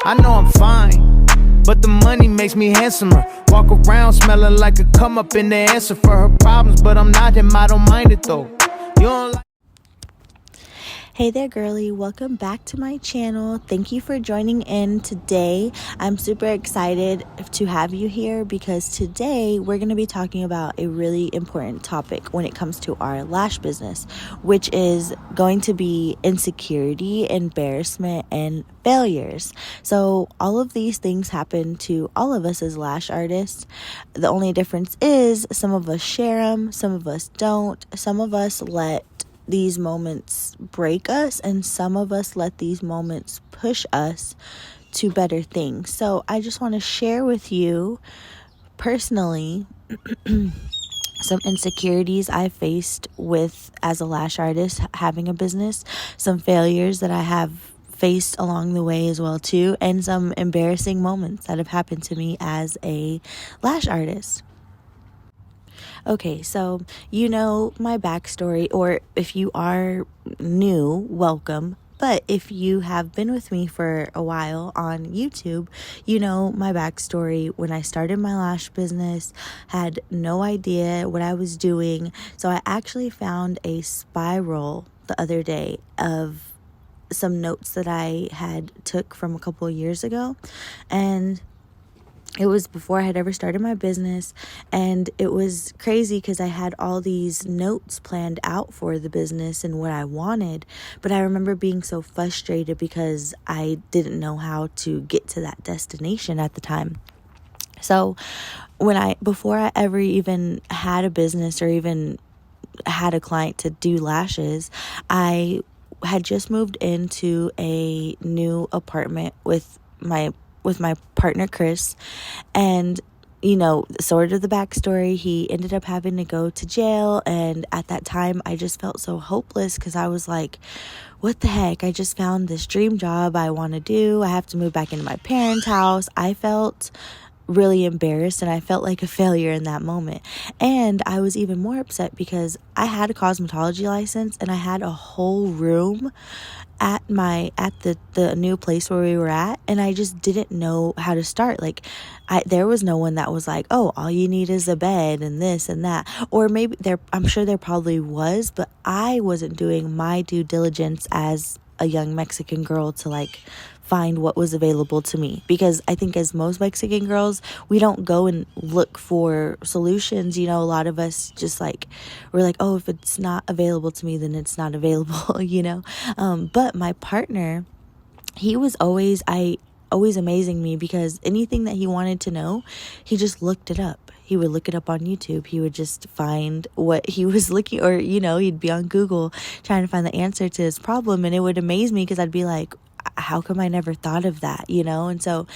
I know I'm fine, but the money makes me handsomer. Walk around smelling like a come up in the answer for her problems, but I'm not him, I don't mind it though. You don't like. Hey there, girly. Welcome back to my channel. Thank you for joining in today. I'm super excited to have you here because today we're going to be talking about a really important topic when it comes to our lash business, which is going to be insecurity, embarrassment, and failures. So all of these things happen to all of us as lash artists. The only difference is some of us share them, some of us don't. Some of us let these moments break us, and some of us let these moments push us to better things. So I just want to share with you personally some insecurities I faced with as a lash artist having a business, some failures that I have faced along the way as well too, and some embarrassing moments that have happened to me as a lash artist. Okay, so you know my backstory, or if you are new, welcome. But if you have been with me for a while on YouTube, you know my backstory. When I started my lash business, had no idea what I was doing. So I actually found a spiral the other day of some notes that I had took from a couple of years ago, and it was before I had ever started my business, and it was crazy because I had all these notes planned out for the business and what I wanted, but I remember being so frustrated because I didn't know how to get to that destination at the time. So before I ever even had a business or even had a client to do lashes, I had just moved into a new apartment with my partner Chris, and sort of the backstory, he ended up having to go to jail, and at that time I just felt so hopeless because I was like, what the heck, I just found this dream job I want to do, I have to move back into my parents' house. I felt really embarrassed and I felt like a failure in that moment. And I was even more upset because I had a cosmetology license and I had a whole room at the new place where we were at, and I just didn't know how to start. Like there was no one that was like, oh, all you need is a bed and this and that, or maybe I'm sure there probably was, but I wasn't doing my due diligence as a young Mexican girl to like find what was available to me, because I think as most Mexican girls, we don't go and look for solutions. A lot of us just we're like, oh, if it's not available to me, then it's not available. But my partner, he was always amazing me, because anything that he wanted to know, he just looked it up. He would look it up on YouTube. He would just find what he was looking, or he'd be on Google trying to find the answer to his problem, and it would amaze me because I'd be like, how come I never thought of that, And so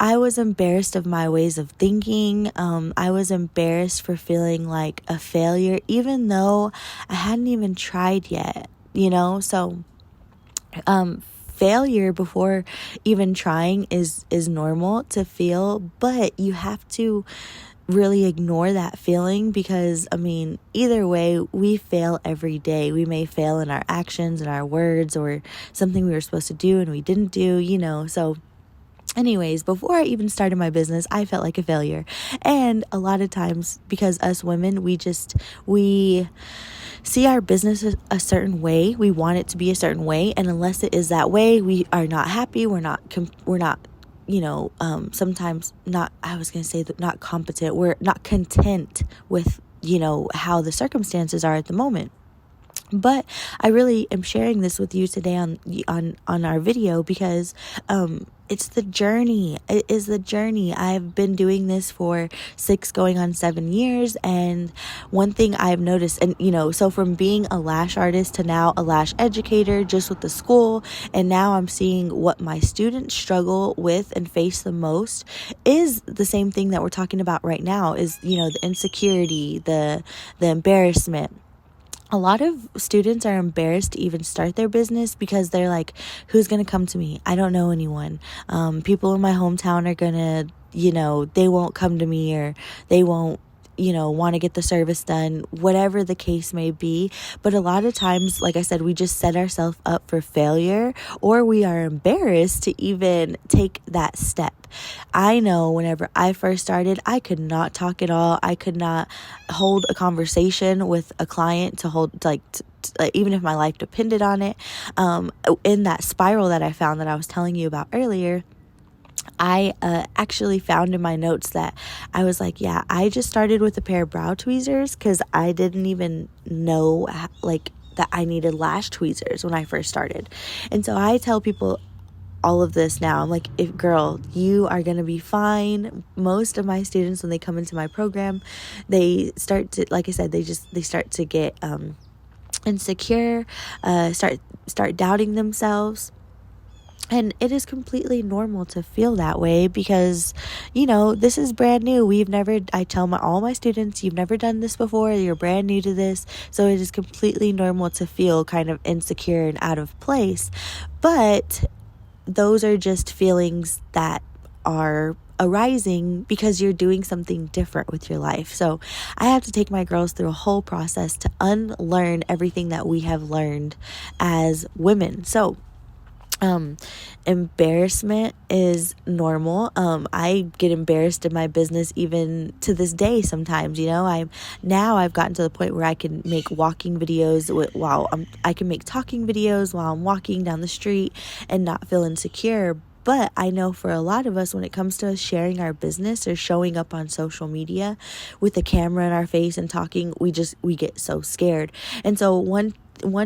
I was embarrassed of my ways of thinking. I was embarrassed for feeling like a failure, even though I hadn't even tried yet, So failure before even trying is normal to feel, but you have to really ignore that feeling, because either way, we fail every day. We may fail in our actions and our words, or something we were supposed to do and we didn't do, So anyways, before I even started my business, I felt like a failure. And a lot of times, because us women, we see our business a certain way, we want it to be a certain way, and unless it is that way, we are not happy. We're not sometimes not, I was going to say that, not competent. We're not content with, how the circumstances are at the moment. But I really am sharing this with you today on our video because it's the journey. It is the journey. I've been doing this for 6 going on 7 years, and one thing I've noticed, and so from being a lash artist to now a lash educator just with the school, and now I'm seeing what my students struggle with and face the most is the same thing that we're talking about right now, is the insecurity, the embarrassment. A lot of students are embarrassed to even start their business because they're like, who's going to come to me? I don't know anyone. People in my hometown are going to, they won't come to me, or they won't want to get the service done, whatever the case may be. But a lot of times, like I said, we just set ourselves up for failure, or we are embarrassed to even take that step. I know whenever I first started, I could not talk at all. I could not hold a conversation with a client even if my life depended on it. In that spiral that I found that I was telling you about earlier, I actually found in my notes that I was like, yeah, I just started with a pair of brow tweezers because I didn't even know that I needed lash tweezers when I first started. And so I tell people all of this now. I'm like, girl, you are going to be fine. Most of my students, when they come into my program, they start to, like I said, they start to get insecure, start doubting themselves. And it is completely normal to feel that way because, this is brand new. I tell all my students, you've never done this before. You're brand new to this. So it is completely normal to feel kind of insecure and out of place. But those are just feelings that are arising because you're doing something different with your life. So I have to take my girls through a whole process to unlearn everything that we have learned as women. So embarrassment is normal. I get embarrassed in my business even to this day sometimes. I've gotten to the point where I can make walking videos I can make talking videos while I'm walking down the street and not feel insecure. But I know for a lot of us, when it comes to sharing our business or showing up on social media with a camera in our face and talking, we get so scared. And so one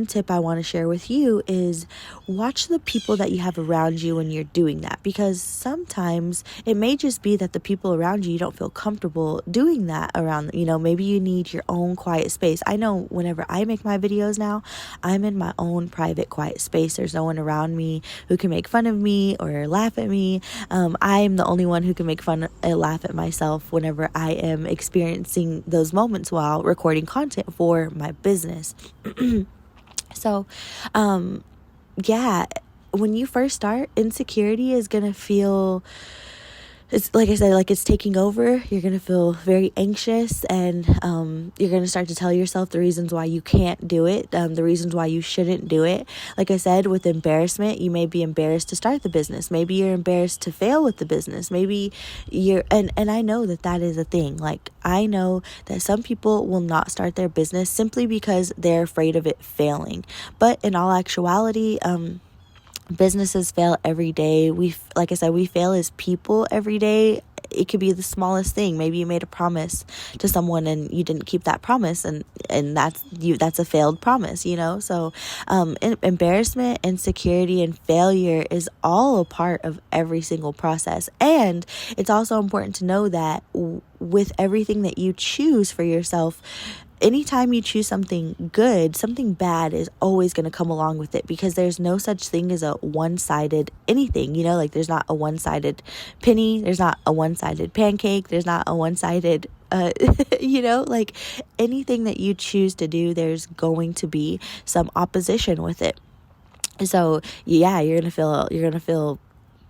tip I want to share with you is watch the people that you have around you when you're doing that, because sometimes it may just be that the people around you don't feel comfortable doing that around. Maybe you need your own quiet space. I know whenever I make my videos now, I'm in my own private quiet space. There's no one around me who can make fun of me or laugh at me. I'm the only one who can make fun and laugh at myself whenever I am experiencing those moments while recording content for my business. So, when you first start, insecurity is going to feel, it's like I said, like it's taking over. You're going to feel very anxious, and you're going to start to tell yourself the reasons why you can't do it, the reasons why you shouldn't do it. Like I said, with embarrassment, you may be embarrassed to start the business. Maybe you're embarrassed to fail with the business. Maybe and I know that is a thing. Like, I know that some people will not start their business simply because they're afraid of it failing. But in all actuality, businesses fail every day. Like I said, we fail as people every day. It could be the smallest thing. Maybe you made a promise to someone and you didn't keep that promise, and that's a failed promise, So embarrassment, insecurity, and failure is all a part of every single process. And it's also important to know that with everything that you choose for yourself, anytime you choose something good, something bad is always going to come along with it, because there's no such thing as a one-sided anything, like there's not a one-sided penny, there's not a one-sided pancake, there's not a one-sided, like anything that you choose to do, there's going to be some opposition with it. So yeah, you're going to feel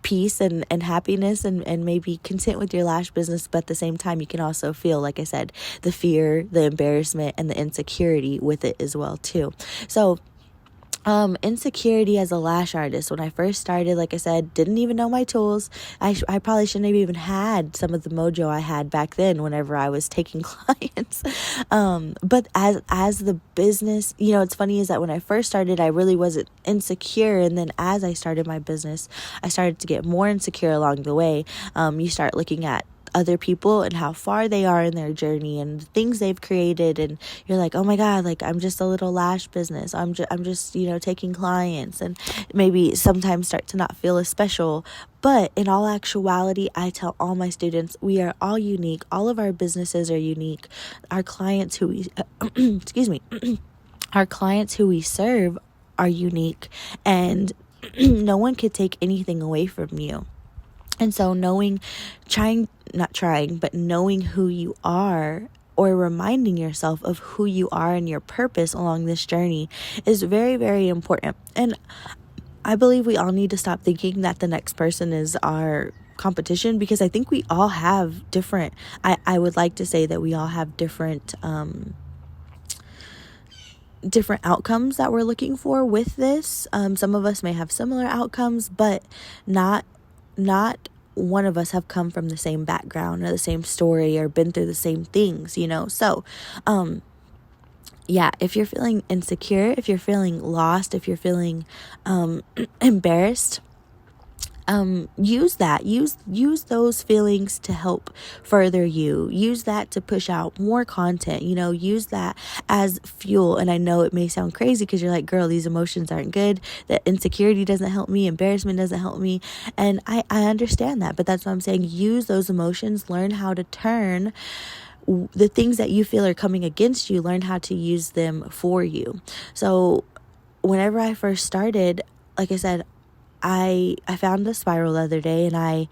peace and happiness and maybe content with your lash business, but at the same time you can also feel, like I said, the fear, the embarrassment, and the insecurity with it as well too. So insecurity as a lash artist. When I first started, like I said, didn't even know my tools. I probably shouldn't have even had some of the mojo I had back then whenever I was taking clients. But as the business, it's funny is that when I first started, I really wasn't insecure. And then as I started my business, I started to get more insecure along the way. You start looking at other people and how far they are in their journey and the things they've created, and you're like, oh my god, like I'm just a little lash business, I'm just taking clients, and maybe sometimes start to not feel as special. But in all actuality, I tell all my students, we are all unique. All of our businesses are unique. Our clients who we our clients who we serve are unique, and no one could take anything away from you. And so knowing who you are, or reminding yourself of who you are and your purpose along this journey, is very, very important. And I believe we all need to stop thinking that the next person is our competition, because I think we all have different, I would like to say that we all have different different outcomes that we're looking for with this. Some of us may have similar outcomes, but not one of us have come from the same background or the same story or been through the same things, so yeah, if you're feeling insecure, if you're feeling lost, if you're feeling embarrassed, use that. Use those feelings to help further you. Use that to push out more content. Use that as fuel. And I know it may sound crazy because you're like, girl, these emotions aren't good. That insecurity doesn't help me. Embarrassment doesn't help me. And I understand that. But that's what I'm saying. Use those emotions. Learn how to turn the things that you feel are coming against you. Learn how to use them for you. So whenever I first started, like I said, I found a spiral the other day, and I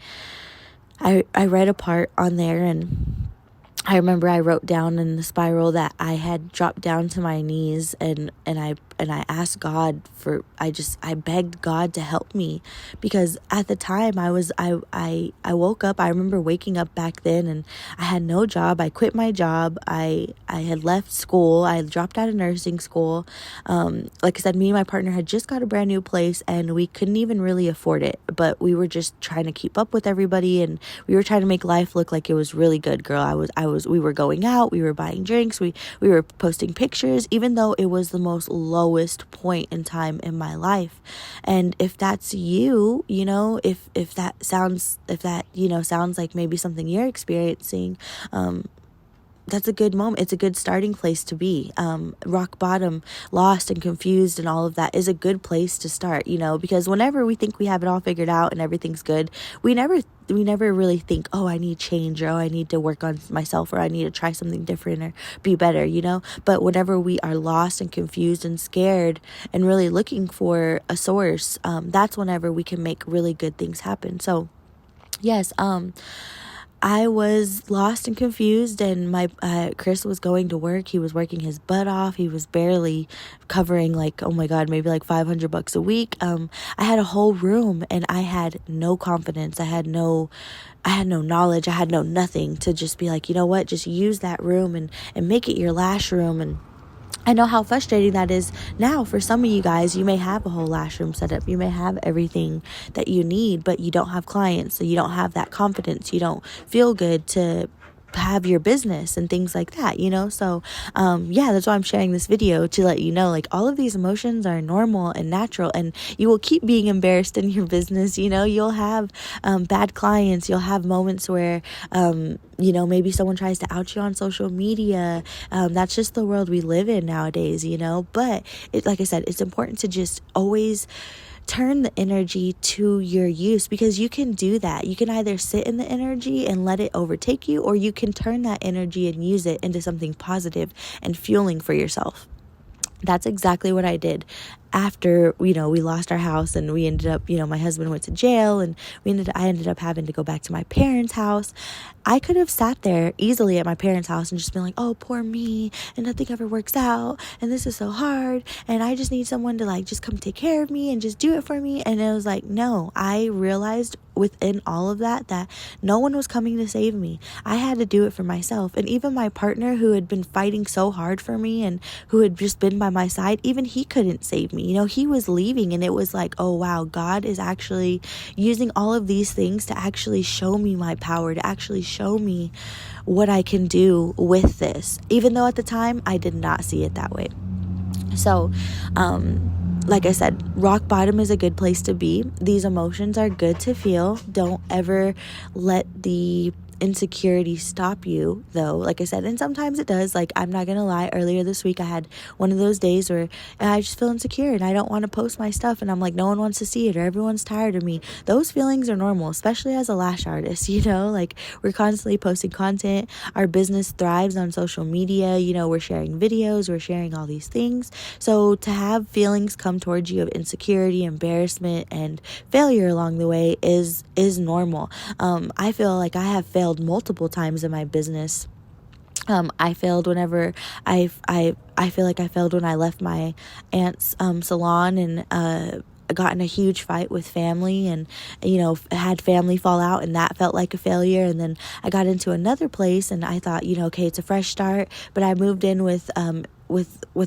read a part on there, and I remember I wrote down in the spiral that I had dropped down to my knees, and I asked God for, I begged God to help me, because at the time I woke up. I remember waking up back then, and I had no job. I quit my job. I had left school. I dropped out of nursing school. Like I said, me and my partner had just got a brand new place, and we couldn't even really afford it, but we were just trying to keep up with everybody, and we were trying to make life look like it was really good, girl. We were going out, we were buying drinks, we were posting pictures, even though it was the most lowest point in time in my life. And if that's you, if that sounds like maybe something you're experiencing, that's a good moment. It's a good starting place to be. Rock bottom, lost and confused and all of that is a good place to start, because whenever we think we have it all figured out and everything's good, we never really think, oh, I need change, or oh, I need to work on myself, or I need to try something different or be better, But whenever we are lost and confused and scared and really looking for a source, that's whenever we can make really good things happen. So yes, I was lost and confused, and my Chris was going to work. He was working his butt off. He was barely covering, like, oh my God, maybe like $500 a week. I had a whole room, and I had no confidence. I had no knowledge. I had no nothing to just be like, you know what, just use that room and make it your lash room. And I know how frustrating that is now for some of you guys. You may have a whole lash room set up. You may have everything that you need, but you don't have clients. So you don't have that confidence. You don't feel good to have your business and things like that, So, that's why I'm sharing this video, to let you know, like, all of these emotions are normal and natural, and you will keep being embarrassed in your business. You'll have bad clients. You'll have moments where, maybe someone tries to out you on social media. That's just the world we live in nowadays, But like I said, it's important to just always turn the energy to your use, because you can do that. You can either sit in the energy and let it overtake you, or you can turn that energy and use it into something positive and fueling for yourself. That's exactly what I did. After, we lost our house, and we ended up, my husband went to jail, and I ended up having to go back to my parents' house. I could have sat there easily at my parents' house and just been like, oh, poor me, and nothing ever works out, and this is so hard, and I just need someone to, like, just come take care of me and just do it for me. And it was like, no, I realized within all of that no one was coming to save me. I had to do it for myself. And even my partner, who had been fighting so hard for me and who had just been by my side, even he couldn't save me. He was leaving, and it was like, oh wow, God is actually using all of these things to actually show me my power, to actually show me what I can do with this, even though at the time I did not see it that way. So, like I said, rock bottom is a good place to be. These emotions are good to feel. Don't ever let the insecurity stop you, though. Like I said, and sometimes it does. Like, I'm not gonna lie, earlier this week I had one of those days where I just feel insecure and I don't want to post my stuff, and I'm like, no one wants to see it, or everyone's tired of me. Those feelings are normal, especially as a lash artist. Like, we're constantly posting content. Our business thrives on social media. We're sharing videos, we're sharing all these things. So to have feelings come towards you of insecurity, embarrassment, and failure along the way is normal. I feel like I have failed multiple times in my business. I failed whenever I feel like I failed when I left my aunt's salon, and got in a huge fight with family, and had family fall out, and that felt like a failure. And then I got into another place, and I thought, okay, it's a fresh start. But I moved in with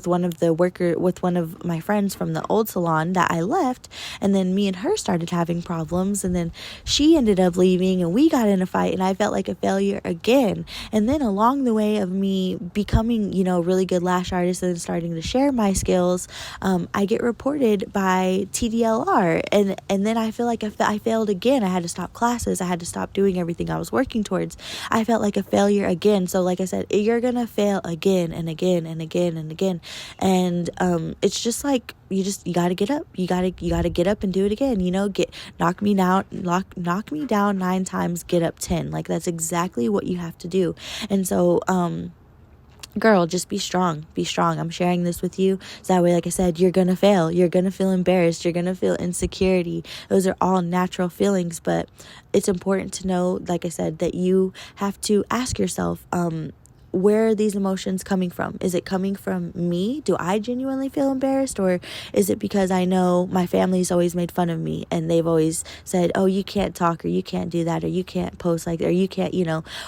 one of my friends from the old salon that I left, and then me and her started having problems, and then she ended up leaving, and we got in a fight, and I felt like a failure again. And then along the way of me becoming a really good lash artist and starting to share my skills, I get reported by TDLR, and then I feel like I failed again. I had to stop classes. I had to stop doing everything I was working towards. I felt like a failure again. So like I said, you're gonna fail again and again and again and again, and it's just like you gotta get up. You gotta get up and do it again. Knock me down 9 times, get up 10. Like, that's exactly what you have to do. And so girl, just be strong. I'm sharing this with you so that way, like I said, you're gonna fail, you're gonna feel embarrassed, you're gonna feel insecurity. Those are all natural feelings, but it's important to know, like I said, that you have to ask yourself, where are these emotions coming from? Is it coming from me? Do I genuinely feel embarrassed? Or is it because I know my family's always made fun of me, and they've always said, oh, you can't talk, or you can't do that, or you can't post like that, or you can't,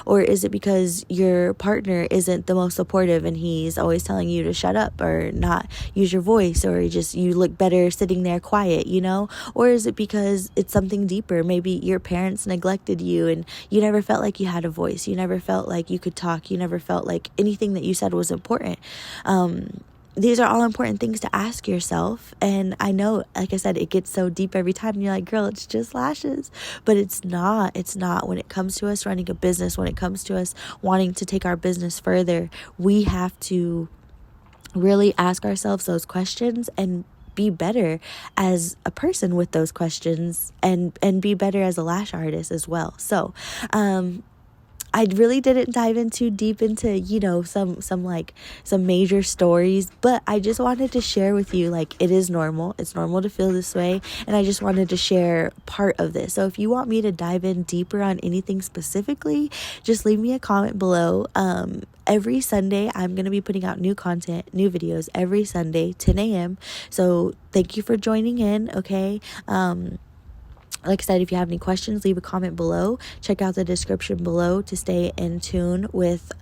or is it because your partner isn't the most supportive, and he's always telling you to shut up or not use your voice, or just you look better sitting there quiet, or is it because it's something deeper? Maybe your parents neglected you, and you never felt like you had a voice. You never felt like you could talk. You never felt like anything that you said was important. These are all important things to ask yourself. And I know, like I said, it gets so deep every time, and you're like, girl, it's just lashes. But it's not. When it comes to us running a business, when it comes to us wanting to take our business further, we have to really ask ourselves those questions and be better as a person with those questions, and be better as a lash artist as well. So I really didn't dive in too deep into, some major stories, but I just wanted to share with you, like, it is normal. It's normal to feel this way, and I just wanted to share part of this. So if you want me to dive in deeper on anything specifically, just leave me a comment below. Every Sunday, I'm going to be putting out new content, new videos every Sunday, 10 a.m. So thank you for joining in, okay? Like I said, if you have any questions, leave a comment below. Check out the description below to stay in tune with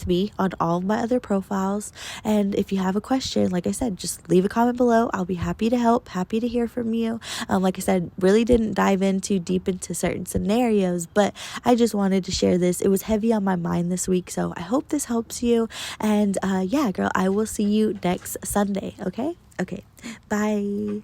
me on all of my other profiles. And if you have a question, like I said, just leave a comment below. I'll be happy to help, happy to hear from you. Like I said, really didn't dive in too deep into certain scenarios, but I just wanted to share this. It was heavy on my mind this week, so I hope this helps you. And yeah, girl, I will see you next Sunday, okay? Okay, bye.